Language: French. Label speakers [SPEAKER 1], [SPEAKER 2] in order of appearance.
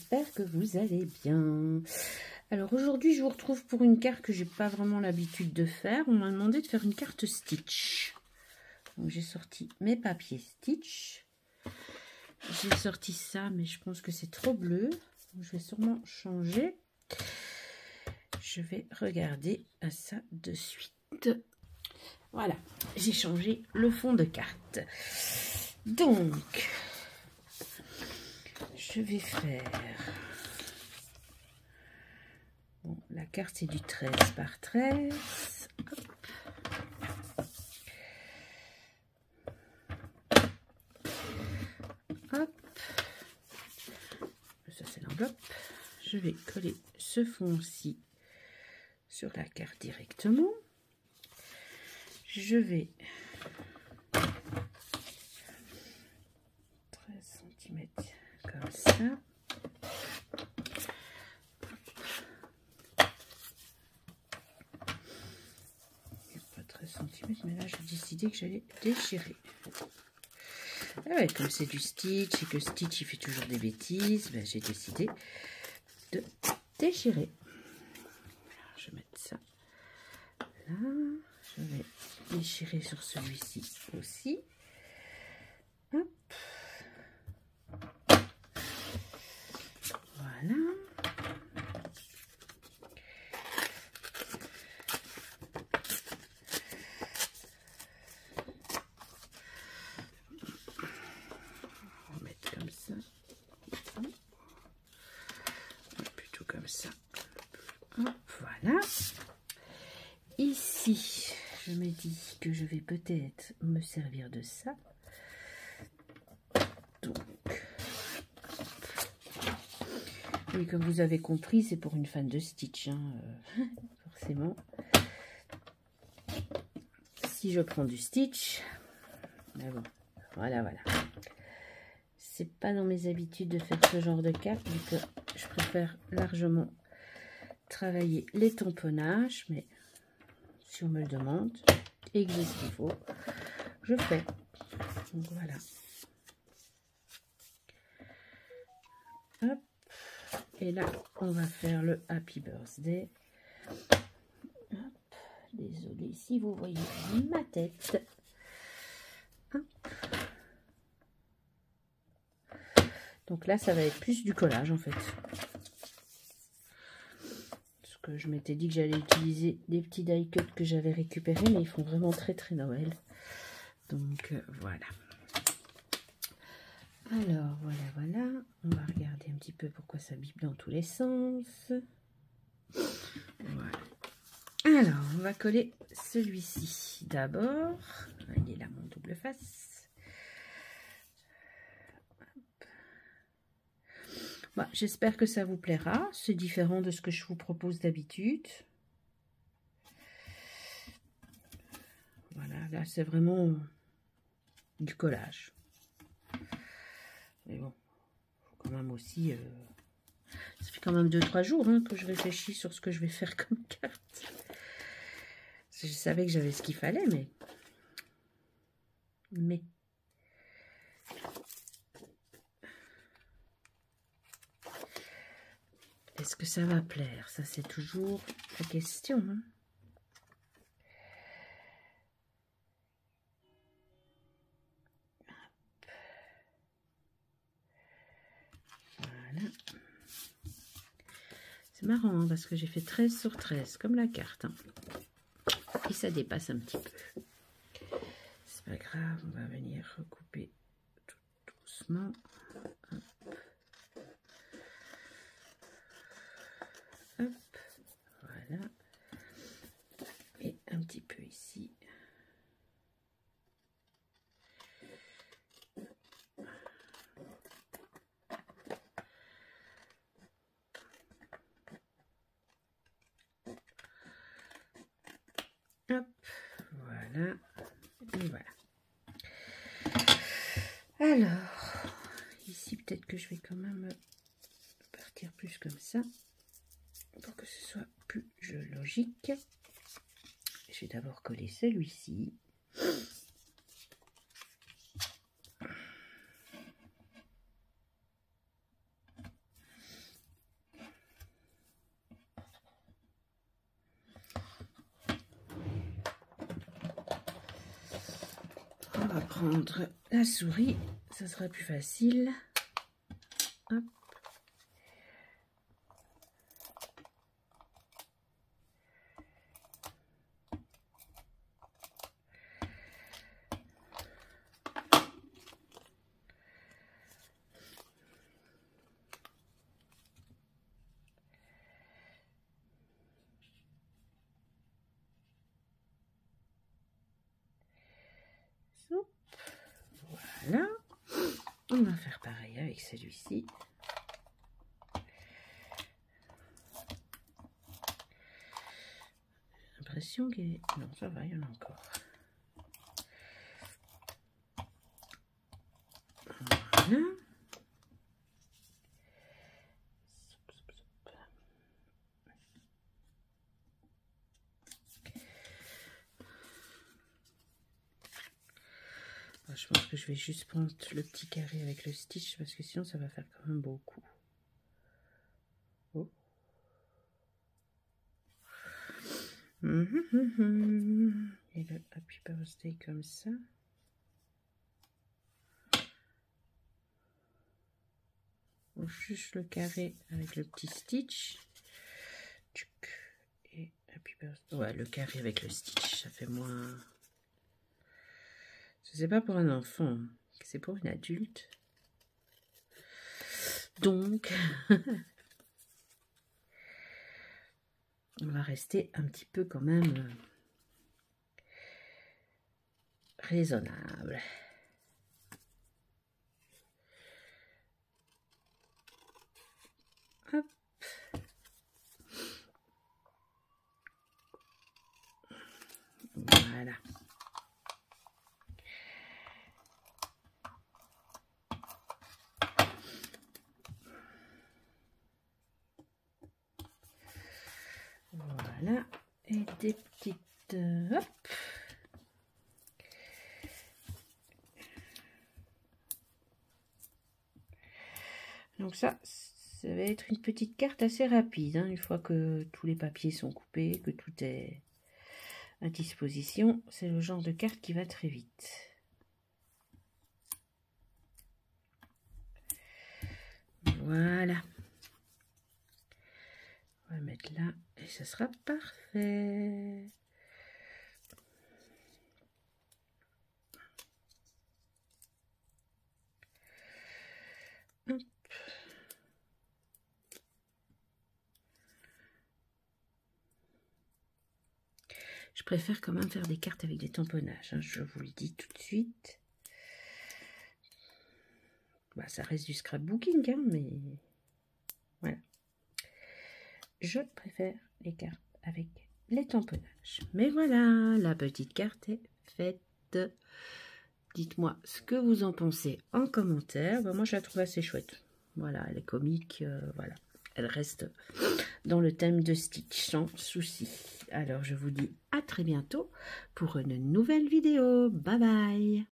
[SPEAKER 1] j'espère que vous allez bien. Alors aujourd'hui, je vous retrouve pour une carte que j'ai pas vraiment l'habitude de faire. On m'a demandé de faire une carte Stitch. Donc j'ai sorti mes papiers Stitch. J'ai sorti ça, mais je pense que c'est trop bleu. Donc, je vais sûrement changer. Je vais regarder ça de suite. Voilà, j'ai changé le fond de carte. Donc, je vais faire... Bon, la carte, c'est du 13 par 13. Hop. Hop. Ça, c'est l'enveloppe. Je vais coller ce fond-ci sur la carte directement. Je vais 13 cm comme ça. Pas 13 cm, mais là j'ai décidé que j'allais déchirer. Ah ouais, comme c'est du Stitch et que Stitch il fait toujours des bêtises, ben, j'ai décidé de déchirer. Alors, je vais mettre ça là. Je vais déchirer sur celui-ci aussi. Hop. Voilà. On va mettre comme ça. Plutôt comme ça. Hop, voilà. Ici, je me dis que je vais peut-être me servir de ça. Donc, oui, comme vous avez compris, c'est pour une fan de Stitch, hein, forcément. Si je prends du Stitch, mais bon, voilà. C'est pas dans mes habitudes de faire ce genre de carte, donc je préfère largement travailler les tamponnages, mais si on me le demande et que j'ai ce qu'il faut, je fais. Donc voilà. Hop. Et là, on va faire le Happy Birthday. Hop. Désolée si vous voyez ma tête. Hop. Donc là, ça va être plus du collage en fait. Parce que je m'étais dit que j'allais utiliser des petits die cuts que j'avais récupérés, mais ils font vraiment très Noël. Donc voilà. Alors voilà. On va regarder un petit peu pourquoi ça bip dans tous les sens. Voilà. Alors, on va coller celui-ci d'abord. Il est là mon double face. Bon, j'espère que ça vous plaira. C'est différent de ce que je vous propose d'habitude. Voilà, là c'est vraiment du collage. Mais bon, faut quand même aussi... ça fait quand même 2-3 jours hein, que je réfléchis sur ce que je vais faire comme carte. Je savais que j'avais ce qu'il fallait, mais... Est-ce que ça va plaire? Ça, c'est toujours la question. Hein. Voilà. C'est marrant, hein, parce que j'ai fait 13 sur 13, comme la carte. Hein. Et ça dépasse un petit peu. C'est pas grave, on va venir recouper tout doucement. Hop. Hop. Voilà. Et un petit peu ici. Hop, voilà, et voilà. Alors, ici peut-être que je vais quand même partir plus comme ça, pour que ce soit plus logique. Je vais d'abord coller celui-ci. va prendre la souris, ça sera plus facile. Hop. Voilà, on va faire pareil avec celui-ci. J'ai l'impression qu'il est... Non, ça va, il y en a encore. Voilà. Je pense que je vais juste prendre le petit carré avec le stitch parce que sinon ça va faire quand même beaucoup. Oh. Et le Happy Birthday comme ça. On juste le carré avec le petit stitch. Et Happy Birthday. Ouais, le carré avec le stitch, ça fait moins... C'est pas pour un enfant, c'est pour une adulte. Donc, on va rester un petit peu quand même raisonnable. Hop. Voilà. Voilà, et des petites... hop. Donc ça va être une petite carte assez rapide, hein, une fois que tous les papiers sont coupés, que tout est à disposition. C'est le genre de carte qui va très vite. Voilà. On va mettre là et ce sera parfait. Hop. Je préfère quand même faire des cartes avec des tamponnages, hein, je vous le dis tout de suite. Bah, ça reste du scrapbooking, hein, mais voilà. Je préfère les cartes avec les tamponnages. Mais voilà, la petite carte est faite. Dites-moi ce que vous en pensez en commentaire. Bah, moi, je la trouve assez chouette. Voilà, elle est comique, voilà. Elle reste dans le thème de Stitch sans souci. Alors, je vous dis à très bientôt pour une nouvelle vidéo. Bye bye!